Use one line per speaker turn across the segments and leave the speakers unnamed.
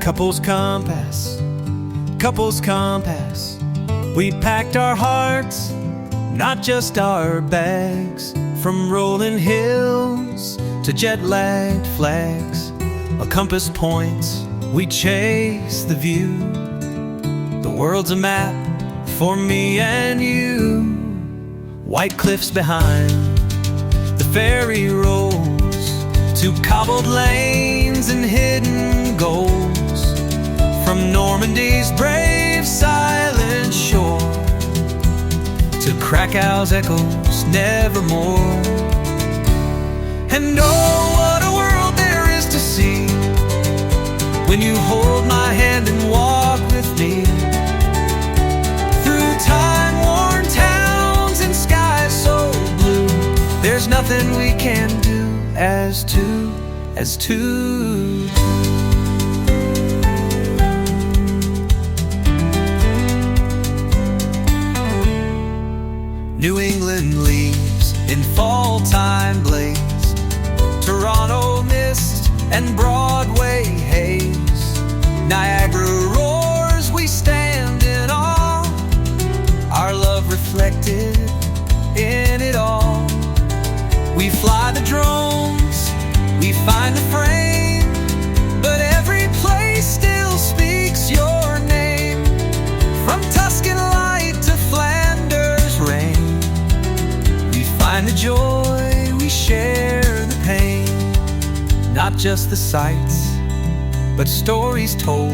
Couples compass, couples compass. We packed our hearts, not just our bags. From rolling hills to jet-lagged flags, a compass points, we chase the view. The world's a map for me and you. White cliffs behind, the ferry rolls to cobbled lanes and hidden goals. From Normandy's brave silent shore to Krakow's echoes nevermore. And oh, what a world there is to see when you hold my hand and walk with me through time-worn towns and skies so blue. There's nothing we can do as two. New England leaves in fall time blaze, Toronto mist and Broadway haze. Niagara roars, we stand in awe, our love reflected in it all. We fly the drones, we find the frame, but every place still speaks your name. From Tuscan light to Flanders rain, we find the joy, we share the pain. Not just the sights, but stories told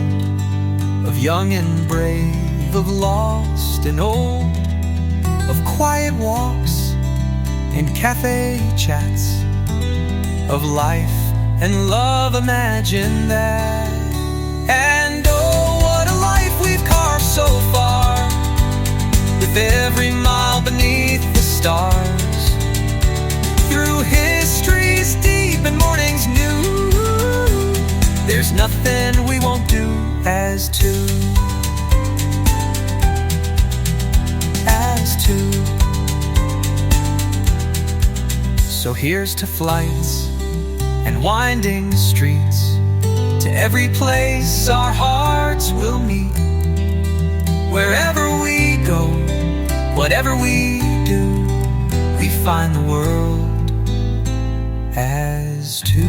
of young and brave, of lost and old, of quiet walks and cafe chats, of life and love, imagine that. And oh, what a life we've carved so far, with every mile beneath the stars, through history's deep and morning's new. There's nothing we won't do as two. As two. So here's to flights and winding streets, to every place our hearts will meet. Wherever we go, whatever we do, we find the world as two.